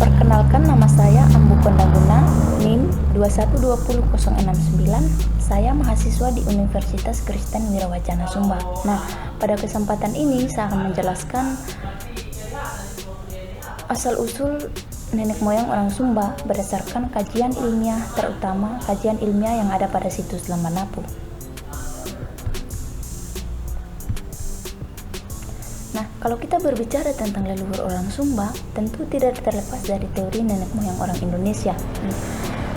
Perkenalkan, nama saya Ambu Kondaguna, NIM 2120069. Saya mahasiswa di Universitas Kristen Wirawacana Sumba. Nah, pada kesempatan ini saya akan menjelaskan asal-usul nenek moyang orang Sumba berdasarkan kajian ilmiah, terutama kajian ilmiah yang ada pada situs Lambanapu. Nah, kalau kita berbicara tentang leluhur orang Sumba, tentu tidak terlepas dari teori nenek moyang orang Indonesia.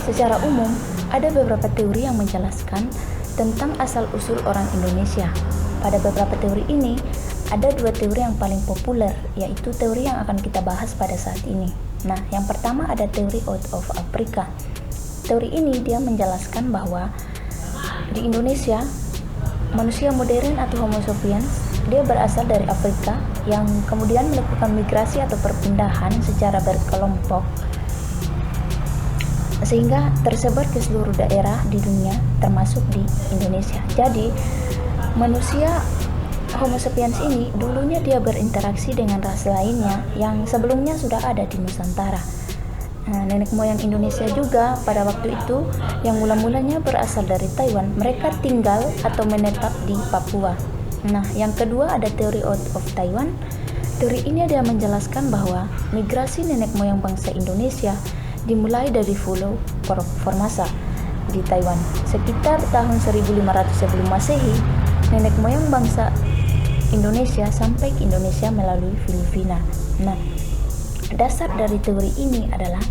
Secara umum, ada beberapa teori yang menjelaskan tentang asal-usul orang Indonesia. Pada beberapa teori ini, ada dua teori yang paling populer, yaitu teori yang akan kita bahas pada saat ini. Nah, yang pertama ada teori out of Africa. Teori ini dia menjelaskan bahwa di Indonesia, manusia modern atau Homo sapiens dia berasal dari Afrika yang kemudian melakukan migrasi atau perpindahan secara berkelompok sehingga tersebar ke seluruh daerah di dunia termasuk di Indonesia. Jadi manusia Homo sapiens ini dulunya dia berinteraksi dengan ras lainnya yang sebelumnya sudah ada di Nusantara. Nah, nenek moyang Indonesia juga pada waktu itu yang mula-mulanya berasal dari Taiwan, mereka tinggal atau menetap di Papua. Nah, yang kedua ada teori out of Taiwan. Teori ini dia menjelaskan bahwa migrasi nenek moyang bangsa Indonesia dimulai dari Pulau Formosa di Taiwan. Sekitar tahun 1500 sebelum Masehi, nenek moyang bangsa Indonesia sampai ke Indonesia melalui Filipina. Nah, dasar dari teori ini adalah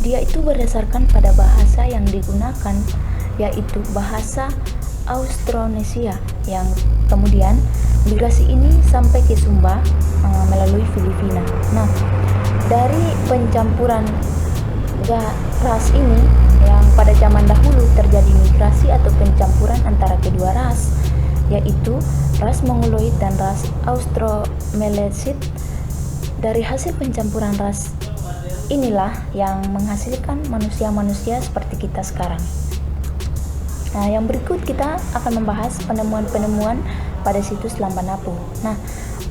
dia itu berdasarkan pada bahasa yang digunakan, yaitu bahasa Austronesia, yang kemudian migrasi ini sampai ke Sumba melalui Filipina. Nah, dari pencampuran ras ini yang pada zaman dahulu terjadi migrasi atau pencampuran antara kedua ras, yaitu ras Mongoloid dan ras Austromelesid. Dari hasil pencampuran ras inilah yang menghasilkan manusia-manusia seperti kita sekarang. Nah, yang berikut kita akan membahas penemuan-penemuan pada situs Lambanapu. Nah,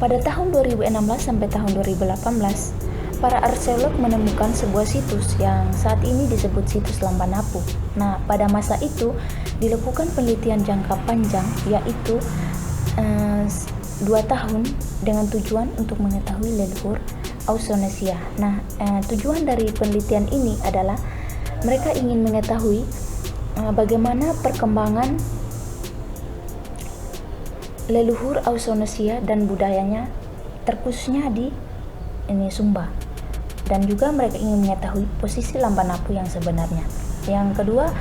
pada tahun 2016 sampai tahun 2018, para arkeolog menemukan sebuah situs yang saat ini disebut situs Lambanapu. Nah, pada masa itu dilakukan penelitian jangka panjang, yaitu 2 tahun dengan tujuan untuk mengetahui leluhur Austronesia. Nah, tujuan dari penelitian ini adalah mereka ingin mengetahui bagaimana perkembangan leluhur Austronesia dan budayanya, terkhususnya di Sumba. Dan juga mereka ingin mengetahui posisi Lambanapu yang sebenarnya. Yang kedua,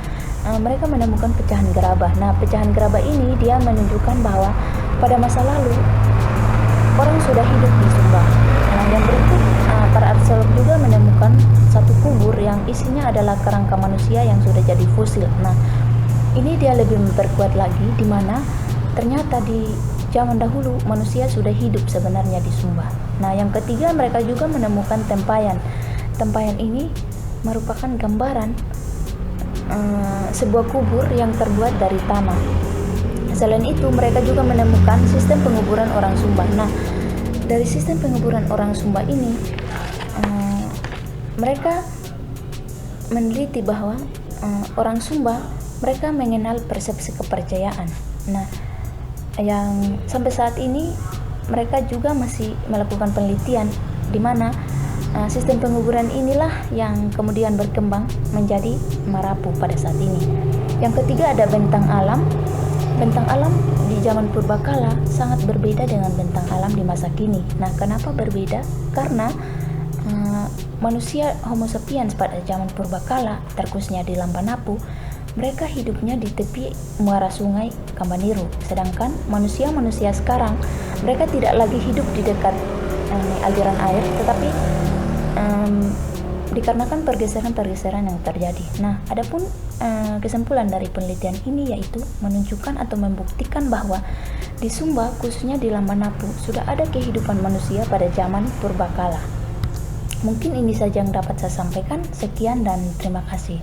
mereka menemukan pecahan gerabah. Nah, pecahan gerabah ini dia menunjukkan bahwa pada masa lalu orang sudah hidup di Sumba. Nah, yang berikut, para arkeolog juga menemukan satu kubur yang isinya adalah kerangka manusia yang sudah jadi fosil. Nah, ini dia lebih memperkuat lagi di mana ternyata di zaman dahulu manusia sudah hidup sebenarnya di Sumba. Nah, yang ketiga mereka juga menemukan tempayan. Tempayan ini merupakan gambaran sebuah kubur yang terbuat dari tanah. Selain itu mereka juga menemukan sistem penguburan orang Sumba. Nah, dari sistem penguburan orang Sumba ini mereka meneliti bahwa orang Sumba mereka mengenal persepsi kepercayaan. Nah, yang sampai saat ini mereka juga masih melakukan penelitian di mana sistem penguburan inilah yang kemudian berkembang menjadi Marapu pada saat ini. Yang ketiga ada bentang alam. Bentang alam di zaman purbakala sangat berbeda dengan bentang alam di masa kini. Nah, kenapa berbeda? Karena manusia Homo sapiens pada zaman purbakala, terkhususnya di Lambanapu, mereka hidupnya di tepi muara sungai Kambaniru. Sedangkan manusia-manusia sekarang, mereka tidak lagi hidup di dekat aliran air, tetapi dikarenakan pergeseran-pergeseran yang terjadi. Nah, adapun kesimpulan dari penelitian ini yaitu menunjukkan atau membuktikan bahwa di Sumba, khususnya di Lambanapu, sudah ada kehidupan manusia pada zaman purbakala. Mungkin ini saja yang dapat saya sampaikan. Sekian dan terima kasih.